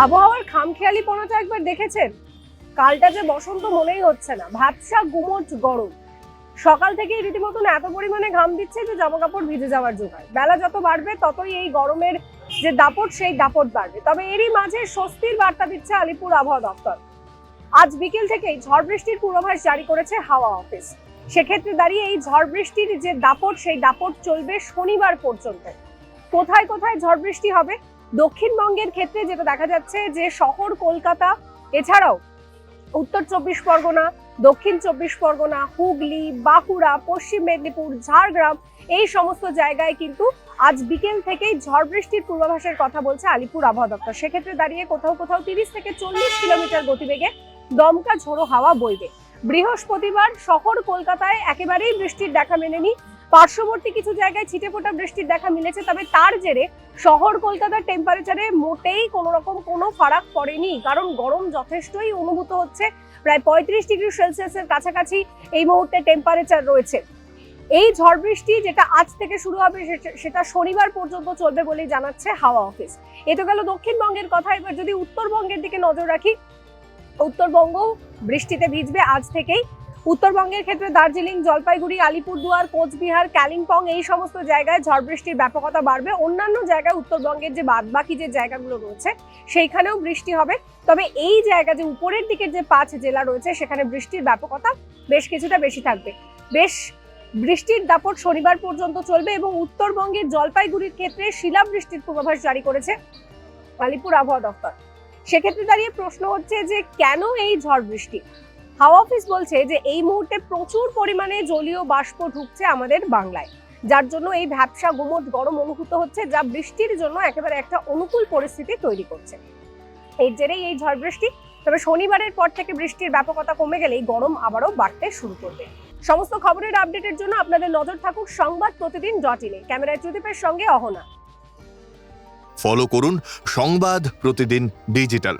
আবহাওয়ার খামখেয়ালিপনাটা একবার দেখেছেন? কালটা যে বসন্ত মনেই হচ্ছে না, ভ্যাপসা গুমোট গরম। সকাল থেকেই রীতিমতন এত পরিমাণে ঘাম দিচ্ছে যে জামা কাপড় ভিজে যাওয়ার জোগাড়। বেলা যত বাড়বে ততই এই গরমের যে দাপট সেই দাপট বাড়বে। তবে এরই মাঝে স্বস্তির বার্তা দিচ্ছে আলিপুর আবহাওয়া দপ্তর। আজ বিকেল থেকেই ঝড় বৃষ্টির পূর্বাভাস জারি করেছে হাওয়া অফিস। সেক্ষেত্রে দাঁড়িয়ে এই ঝড় বৃষ্টির যে দাপট সেই দাপট চলবে শনিবার পর্যন্ত। কোথায় কোথায় ঝড় বৃষ্টি হবে? দক্ষিণবঙ্গের ক্ষেত্রে যেটা দেখা যাচ্ছে যে শহর কলকাতা, এছাড়াও উত্তর চব্বিশ পরগনা, দক্ষিণ চব্বিশ পরগনা, হুগলি, বাঁকুড়া, পশ্চিম মেদিনীপুর, ঝাড়গ্রাম, এই সমস্ত জায়গায় কিন্তু আজ বিকেল থেকেই ঝড় বৃষ্টির পূর্বাভাসের কথা বলছে আলিপুর আবহাওয়া দপ্তর। সেক্ষেত্রে দাঁড়িয়ে কোথাও কোথাও 30 থেকে 40 কিলোমিটার গতিবেগে দমকা ঝোড়ো হাওয়া বইবে। বৃহস্পতিবার শহর কলকাতায় একেবারেই বৃষ্টির দেখা মেলেনি। পার্শ্ববর্তী কিছু জায়গায় ছিটেফোঁটা বৃষ্টির দেখা মিলেছে, তবে তার জেরে শহর কলকাতার টেম্পারেচারে মোটেই কোনো রকম কোনো ফারাক পড়েনি, কারণ গরম যথেষ্টই অনুভূত হচ্ছে। প্রায় 35 ডিগ্রি সেলসিয়াসের কাছাকাছি এই মুহূর্তে টেম্পারেচার রয়েছে। এই ঝড় বৃষ্টি যেটা আজ থেকে শুরু হবে সেটা শনিবার পর্যন্ত চলবে বলেই জানাচ্ছে হাওয়া অফিস। এ তো গেল দক্ষিণবঙ্গের কথা। এবার যদি উত্তরবঙ্গের দিকে নজর রাখি, উত্তরবঙ্গ বৃষ্টিতে ভিজবে আজ থেকেই। উত্তরবঙ্গের ক্ষেত্রে দার্জিলিং, জলপাইগুড়ি, আলিপুরদুয়ার, কোচবিহার, কালিম্পং, এই সমস্ত জায়গায় ঝড় বৃষ্টির ব্যাপকতা বাড়বে। অন্যান্য জায়গায় উত্তরবঙ্গের যে বাদবাকি যে জায়গাগুলো রয়েছে সেইখানেও বৃষ্টি হবে। তবে এই জায়গা যে উপরের দিকের যে 5 জেলা রয়েছে সেখানে বৃষ্টির ব্যাপকতা বেশ কিছুটা বেশি থাকবে। বেশ বৃষ্টির দাপট শনিবার পর্যন্ত চলবে এবং উত্তরবঙ্গের জলপাইগুড়ির ক্ষেত্রে শিলাবৃষ্টির পূর্বাভাস জারি করেছে আলিপুর আবহাওয়া দপ্তর। সেক্ষেত্রে দাঁড়িয়ে প্রশ্ন হচ্ছে যে কেন এই ঝড় বৃষ্টি? হাওয়া অফিস বলছে যে এই মুহূর্তে প্রচুর পরিমাণে জলীয় বাষ্প ঢুকছে আমাদের বাংলায়, যার জন্য এই ভ্যাপসা গুমোট গরম অনুভূত হচ্ছে, যা বৃষ্টির জন্য একেবারে একটা অনুকূল পরিস্থিতি তৈরি করছে। এর জেরেই এই ঝড় বৃষ্টি। তবে শনিবারের পর থেকে বৃষ্টির ব্যাপকতা কমে গেলেই গরম আবারও বাড়তে শুরু করবে। সমস্ত খবরের আপডেটের জন্য আপনাদের নজর থাকুক সংবাদপ্রতিদিন.in। ক্যামেরায় ত্রিদীপের সঙ্গে অহনা। ফলো করুন সংবাদ প্রতিদিন ডিজিটাল।